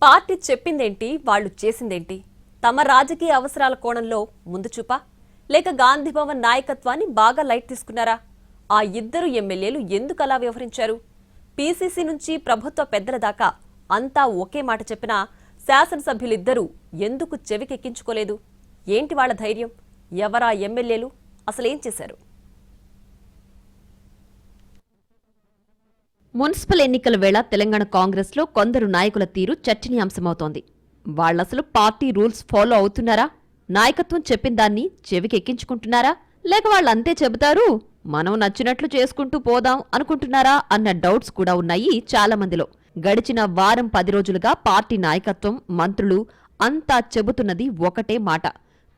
Party చెప్పిందేంటి, వాళ్ళు చేసిందేంటి? తమ రాజకీయ అవసరాల కోణంలో ముందు చూపా, లేక గాంధీభవన్ నాయకత్వాన్ని బాగా లైట్ తీసుకున్నారా? ఆ ఇద్దరు ఎమ్మెల్యేలు ఎందుకు అలా వ్యవహరించారు? పీసీసీ నుంచి ప్రభుత్వ పెద్దల దాకా అంతా ఒకే మాట చెప్పినా శాసనసభ్యులిద్దరూ ఎందుకు చెవికెక్కించుకోలేదు? ఏంటి వాళ్ల ధైర్యం? ఎవరా ఎమ్మెల్యేలు? అసలేం చేశారు? మున్సిపల్ ఎన్నికల వేళ తెలంగాణ కాంగ్రెస్ లో కొందరు నాయకుల తీరు చర్చనీయాంశమవుతోంది. వాళ్లసలు పార్టీ రూల్స్ ఫాలో అవుతున్నారా? నాయకత్వం చెప్పిన దాన్ని చెవికెక్కించుకుంటున్నారా? లేక వాళ్ళంతే చెబుతారు, మనం నచ్చినట్లు చేసుకుంటూ పోదాం అనుకుంటున్నారా అన్న డౌట్స్ కూడా ఉన్నాయి చాలా మందిలో. గడిచిన వారం 10 రోజులుగా పార్టీ నాయకత్వం, మంత్రులు అంతా చెబుతున్నది ఒకటే మాట.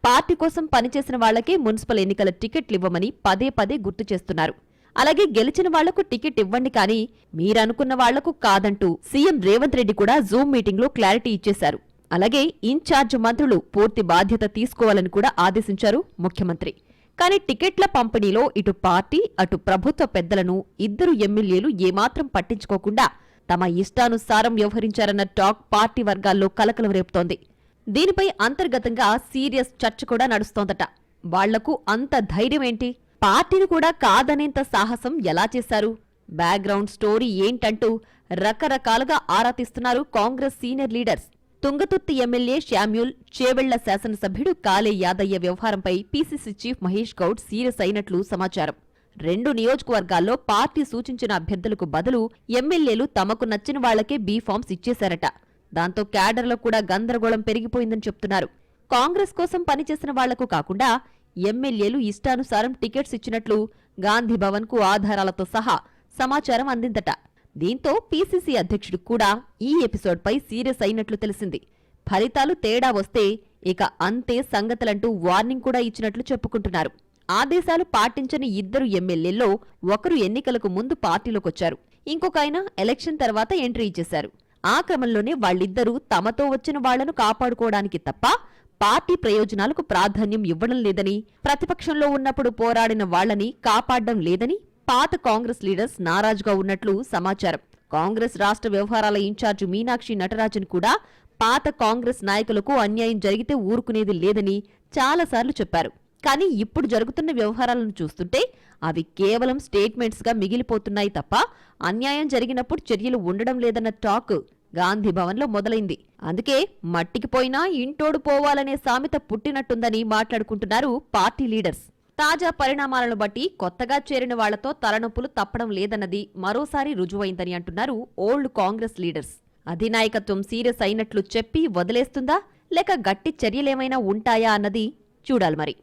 పార్టీ కోసం పనిచేసిన వాళ్లకే మున్సిపల్ ఎన్నికల టికెట్లివ్వమని పదే పదే గుర్తు చేస్తున్నారు. అలాగే గెలిచిన వాళ్లకు టికెట్ ఇవ్వండి కానీ మీరనుకున్న వాళ్లకు కాదంటూ సీఎం రేవంత్ రెడ్డి కూడా జూమ్ మీటింగ్లో క్లారిటీ ఇచ్చేశారు. అలాగే ఇన్ఛార్జ్ మంత్రులు పూర్తి బాధ్యత తీసుకోవాలని కూడా ఆదేశించారు ముఖ్యమంత్రి. కానీ టికెట్ల పంపిణీలో ఇటు పార్టీ, అటు ప్రభుత్వ పెద్దలను ఇద్దరు ఎమ్మెల్యేలు ఏమాత్రం పట్టించుకోకుండా తమ ఇష్టానుసారం వ్యవహరించారన్న టాక్ పార్టీ వర్గాల్లో కలకలం రేపుతోంది. దీనిపై అంతర్గతంగా సీరియస్ చర్చ కూడా నడుస్తోందట. వాళ్లకు అంత ధైర్యమేంటి? పార్టీని కూడా కాదనేంత సాహసం ఎలా చేశారు? బ్యాక్గ్రౌండ్ స్టోరీ ఏంటంటూ రకరకాలుగా ఆరా తీస్తున్నారు Congress senior leaders. Thungathurthi MLA Samuel, Chevella శాసనసభ్యుడు కాలే యాదయ్య వ్యవహారంపై PCC chief Mahesh Goud serious అయినట్లు సమాచారం. 2 నియోజకవర్గాల్లో పార్టీ సూచించిన అభ్యర్థులకు బదులు ఎమ్మెల్యేలు తమకు నచ్చిన వాళ్లకే బీ ఫామ్స్ ఇచ్చేశారట. దాంతో క్యాడర్లో కూడా గందరగోళం పెరిగిపోయిందని చెప్తున్నారు. కాంగ్రెస్ కోసం పనిచేసిన వాళ్లకు కాకుండా ఎమ్మెల్యేలు ఇష్టానుసారం టికెట్స్ ఇచ్చినట్లు గాంధీభవన్ కు ఆధారాలతో సహా సమాచారం అందిందట. దీంతో పీసీసీ అధ్యక్షుడు కూడా ఈ ఎపిసోడ్పై సీరియస్ అయినట్లు తెలిసింది. ఫలితాలు తేడా వస్తే ఇక అంతే సంగతులంటూ వార్నింగ్ కూడా ఇచ్చినట్లు చెప్పుకుంటున్నారు. ఆదేశాలు పాటించని ఇద్దరు ఎమ్మెల్యేల్లో ఒకరు ఎన్నికలకు ముందు పార్టీలోకొచ్చారు, ఇంకొక ఆయన ఎలక్షన్ తర్వాత ఎంట్రీ ఇచ్చేశారు. ఆ క్రమంలోనే వాళ్ళిద్దరూ తమతో వచ్చిన వాళ్లను కాపాడుకోవడానికి తప్ప పార్టీ ప్రయోజనాలకు ప్రాధాన్యం ఇవ్వడం లేదని, ప్రతిపక్షంలో ఉన్నప్పుడు పోరాడిన వాళ్లని కాపాడడం లేదని పాత కాంగ్రెస్ లీడర్స్ నారాజుగా ఉన్నట్లు సమాచారం. కాంగ్రెస్ రాష్ట్ర వ్యవహారాల ఇన్ఛార్జి మీనాక్షి నటరాజన్ కూడా పాత కాంగ్రెస్ నాయకులకు అన్యాయం జరిగితే ఊరుకునేది లేదని చాలాసార్లు చెప్పారు. కానీ ఇప్పుడు జరుగుతున్న వ్యవహారాలను చూస్తుంటే అవి కేవలం స్టేట్మెంట్స్ గా మిగిలిపోతున్నాయి తప్ప అన్యాయం జరిగినప్పుడు చర్యలు ఉండడం లేదన్న టాక్ గాంధీభవన్లో మొదలైంది. అందుకే మట్టికి పోయినా ఇంటోడు పోవాలనే సామెత పుట్టినట్టుందని మాట్లాడుకుంటున్నారు పార్టీ లీడర్స్. తాజా పరిణామాలను బట్టి కొత్తగా చేరిన వాళ్లతో తలనొప్పులు తప్పడం లేదన్నది మరోసారి రుజువైందని అంటున్నారు ఓల్డ్ కాంగ్రెస్ లీడర్స్. అధినాయకత్వం సీరియస్ అయినట్లు చెప్పి వదిలేస్తుందా, లేక గట్టి చర్యలేమైనా ఉంటాయా అన్నది చూడాలి మరి.